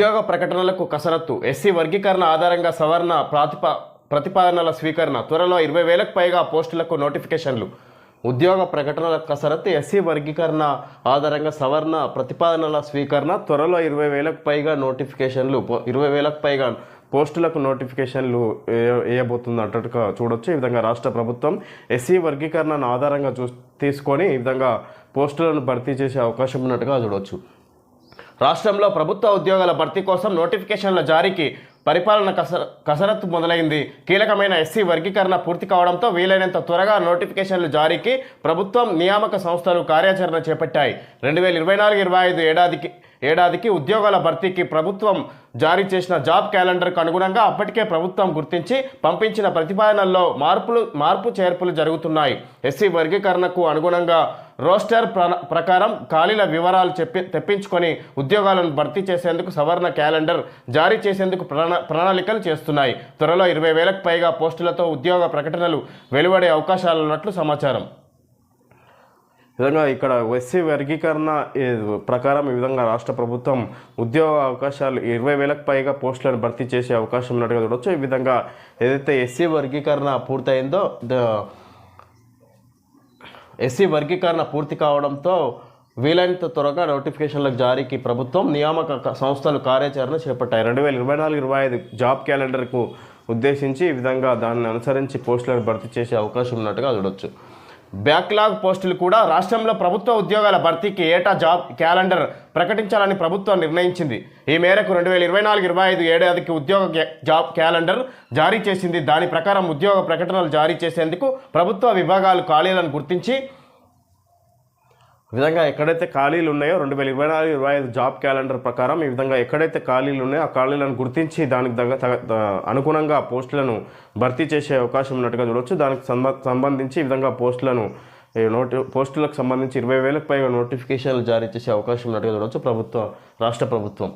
ఉద్యోగ ప్రకటనలకు కసరత్తు. ఎస్సీ వర్గీకరణ ఆధారంగా సవరణ ప్రతిపాదనల స్వీకరణ. త్వరలో 20,000కు పైగా పోస్టులకు నోటిఫికేషన్లు. ఉద్యోగ ప్రకటనల కసరత్తు. ఎస్సీ వర్గీకరణ ఆధారంగా సవరణ ప్రతిపాదనల స్వీకరణ. త్వరలో 20,000కు పైగా నోటిఫికేషన్లు 20,000కు పైగా పోస్టులకు నోటిఫికేషన్లు వేయబోతుంది అన్నట్టుగా చూడొచ్చు. ఈ విధంగా రాష్ట్ర ప్రభుత్వం ఎస్సీ వర్గీకరణను ఆధారంగా తీసుకొని ఈ విధంగా పోస్టులను భర్తీ చేసే అవకాశం ఉన్నట్టుగా చూడొచ్చు. రాష్ట్రంలో ప్రభుత్వ ఉద్యోగాల భర్తీ కోసం నోటిఫికేషన్ల జారీకి పరిపాలన కసరత్తు మొదలైంది. కీలకమైన ఎస్సీ వర్గీకరణ పూర్తి కావడంతో వీలైనంత త్వరగా నోటిఫికేషన్ల జారీకి ప్రభుత్వం నియామక సంస్థలు కార్యాచరణ చేపట్టాయి. 2024-25 ఏడాదికి ఉద్యోగాల భర్తీకి ప్రభుత్వం జారీ చేసిన జాబ్ క్యాలెండర్కు అనుగుణంగా అప్పటికే ప్రభుత్వం గుర్తించి పంపించిన ప్రతిపాదనల్లో మార్పు చేర్పులు జరుగుతున్నాయి. ఎస్సీ వర్గీకరణకు అనుగుణంగా రోస్టర్ ప్రకారం ఖాళీల వివరాలు తెప్పించుకొని ఉద్యోగాలను భర్తీ చేసేందుకు సవరణ క్యాలెండర్ జారీ చేసేందుకు ప్రణాళికలు చేస్తున్నాయి. త్వరలో 20,000కు పైగా పోస్టులతో ఉద్యోగ ప్రకటనలు వెలువడే అవకాశాలున్నట్లు సమాచారం. ఈ విధంగా ఇక్కడ ఎస్సీ వర్గీకరణ ప్రకారం ఈ విధంగా రాష్ట్ర ప్రభుత్వం ఉద్యోగ అవకాశాలు 20,000కు పైగా పోస్టులను భర్తీ చేసే అవకాశం ఉన్నట్టుగా చూడవచ్చు. ఈ విధంగా ఏదైతే ఎస్సీ వర్గీకరణ పూర్తయిందో ఎస్సీ వర్గీకరణ పూర్తి కావడంతో వీలైనంత త్వరగా నోటిఫికేషన్లకు జారీకి ప్రభుత్వం నియామక సంస్థలు కార్యాచరణ చేపట్టాయి. 2024-25 జాబ్ క్యాలెండర్కు ఉద్దేశించి ఈ విధంగా దాన్ని అనుసరించి పోస్టులను భర్తీ చేసే అవకాశం ఉన్నట్టుగా చూడొచ్చు. బ్యాక్లాగ్ పోస్టులు కూడా. రాష్ట్రంలో ప్రభుత్వ ఉద్యోగాల భర్తీకి ఏటా జాబ్ క్యాలెండర్ ప్రకటించాలని ప్రభుత్వం నిర్ణయించింది. ఈ మేరకు 2024-25 ఏడాదికి ఉద్యోగ జాబ్ క్యాలెండర్ జారీ చేసింది. దాని ప్రకారం ఉద్యోగ ప్రకటనలు జారీ చేసేందుకు ప్రభుత్వ విభాగాలు ఖాళీలను గుర్తించి ఈ విధంగా ఎక్కడైతే ఖాళీలు ఉన్నాయో 2024-25 జాబ్ క్యాలెండర్ ప్రకారం ఈ విధంగా ఎక్కడైతే ఖాళీలు ఉన్నాయో ఆ ఖాళీలను గుర్తించి దానికి అనుగుణంగా పోస్టులను భర్తీ చేసే అవకాశం ఉన్నట్టుగా చూడవచ్చు. దానికి సంబంధించి ఈ విధంగా పోస్టులకు సంబంధించి 20,000కు పైగా నోటిఫికేషన్లు జారీ చేసే అవకాశం ఉన్నట్టుగా చూడవచ్చు రాష్ట్ర ప్రభుత్వం.